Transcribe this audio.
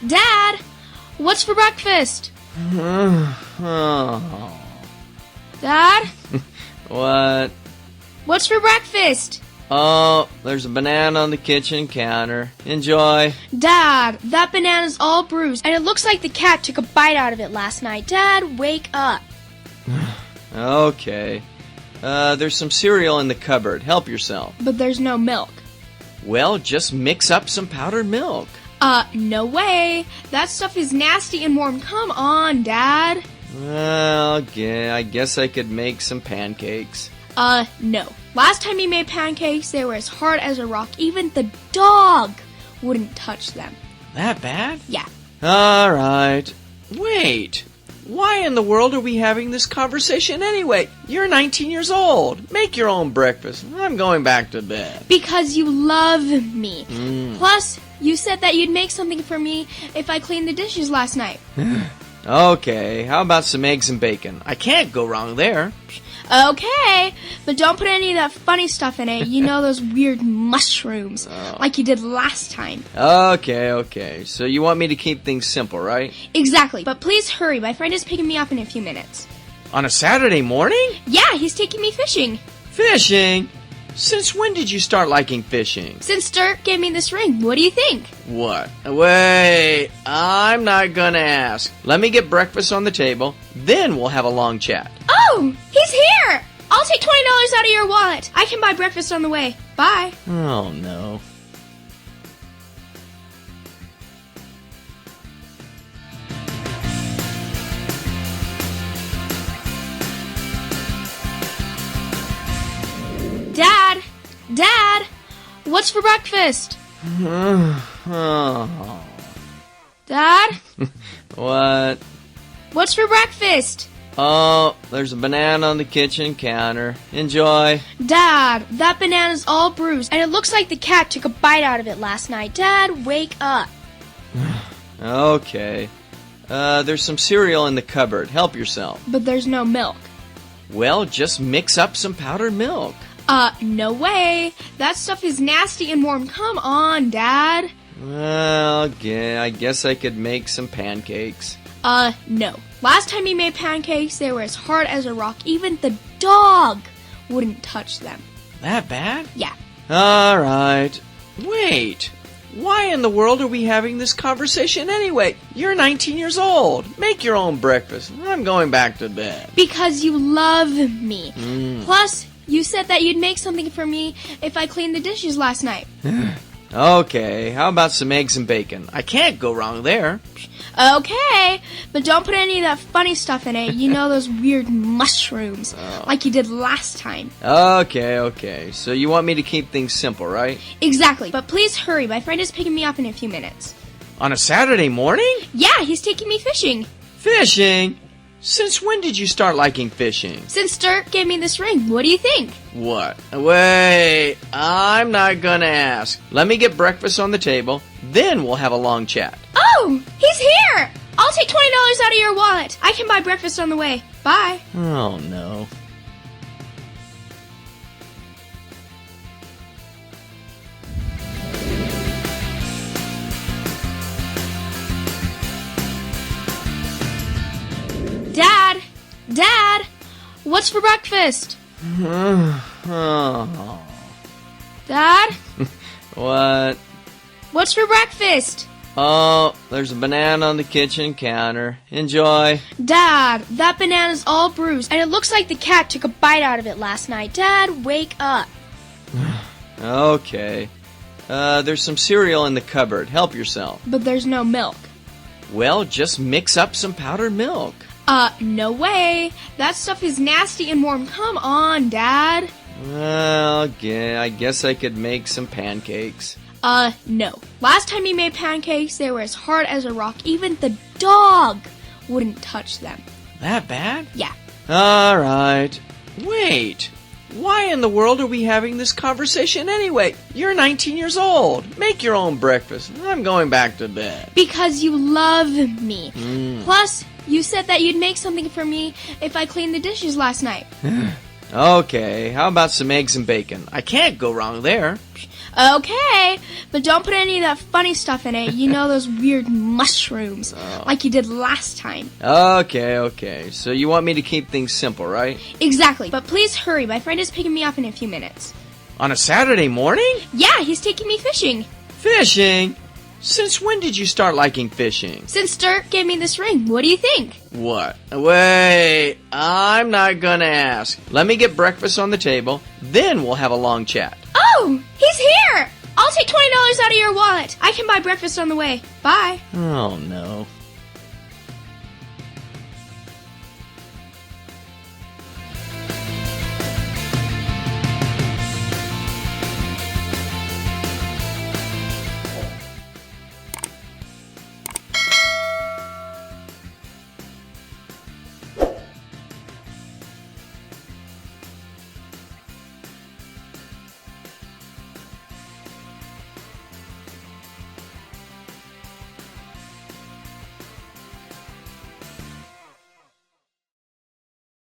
Dad, what's for breakfast? Dad, What? what's for breakfast? Oh, there's a banana on the kitchen counter. Enjoy. Dad, that banana's all bruised, and it looks like the cat took a bite out of it last night. Dad, wake up. Okay. There's some cereal in the cupboard. Help yourself. But there's no milk. Well, just mix up some powdered milk. No way. That stuff is nasty and warm. Come on, Dad. Well, okay, I guess I could make some pancakes. No. Last time you made pancakes, they were as hard as a rock. Even the dog wouldn't touch them. That bad? Yeah. All right. Wait. Why in the world are we having this conversation anyway? You're 19 years old. Make your own breakfast. I'm going back to bed. Because you love me. Plus, you said that you'd make something for me if I cleaned the dishes last night. Okay, how about some eggs and bacon? I can't go wrong there. Okay, but don't put any of that funny stuff in it. You know, those weird mushrooms, like you did last time. Okay. So you want me to keep things simple, right? Exactly, but please hurry. My friend is picking me up in a few minutes. On a Saturday morning? Yeah, he's taking me fishing. Fishing? Since when did you start liking fishing? Since Dirk gave me this ring. What do you think? What? Wait, I'm not gonna ask. Let me get breakfast on the table, then we'll have a long chat. Oh, he's here! I'll take $20 out of your wallet. I can buy breakfast on the way. Bye. Oh, no. Dad, what's for breakfast? Dad, What? what's for breakfast? Oh, there's a banana on the kitchen counter. Enjoy. Dad, that banana's all bruised, and it looks like the cat took a bite out of it last night. Dad, wake up. Okay. There's some cereal in the cupboard. Help yourself. But there's no milk. Well, just mix up some powdered milk. No way. That stuff is nasty and warm. Come on, Dad. Well, okay, I guess I could make some pancakes. No. Last time you made pancakes, they were as hard as a rock. Even the dog wouldn't touch them. That bad? Yeah. All right. Wait. Why in the world are we having this conversation anyway? You're 19 years old. Make your own breakfast. I'm going back to bed. Because you love me. Plus, you said that you'd make something for me if I cleaned the dishes last night. Okay, how about some eggs and bacon? I can't go wrong there. Okay, but don't put any of that funny stuff in it. You know, those weird mushrooms, like you did last time. Okay. So you want me to keep things simple, right? Exactly, but please hurry. My friend is picking me up in a few minutes. On a Saturday morning? Yeah, he's taking me fishing. Fishing? Since when did you start liking fishing? Since Dirk gave me this ring. What do you think? What? Wait, I'm not gonna ask. Let me get breakfast on the table, then we'll have a long chat. Oh, he's here! I'll take $20 out of your wallet. I can buy breakfast on the way. Bye. Oh, no. Dad, what's for breakfast? Dad, What? what's for breakfast? Oh, there's a banana on the kitchen counter. Enjoy. Dad, that banana's all bruised, and it looks like the cat took a bite out of it last night. Dad, wake up. Okay. There's some cereal in the cupboard. Help yourself. But there's no milk. Well, just mix up some powdered milk. No way. That stuff is nasty and warm. Come on, Dad. Well, okay, I guess I could make some pancakes. No. Last time you made pancakes, they were as hard as a rock. Even the dog wouldn't touch them. That bad? Yeah. All right. Wait. Why in the world are we having this conversation anyway? You're 19 years old. Make your own breakfast. I'm going back to bed. Because you love me. Plus, you said that you'd make something for me if I cleaned the dishes last night. Okay, how about some eggs and bacon? I can't go wrong there. Okay, but don't put any of that funny stuff in it. You know, those weird mushrooms, like you did last time. Okay. So you want me to keep things simple, right? Exactly, but please hurry. My friend is picking me up in a few minutes. On a Saturday morning? Yeah, he's taking me fishing. Fishing? Since when did you start liking fishing? Since Dirk gave me this ring. What do you think? What? Wait, I'm not gonna ask. Let me get breakfast on the table, then we'll have a long chat. Oh, he's here! I'll take $20 out of your wallet. I can buy breakfast on the way. Bye. Oh, no.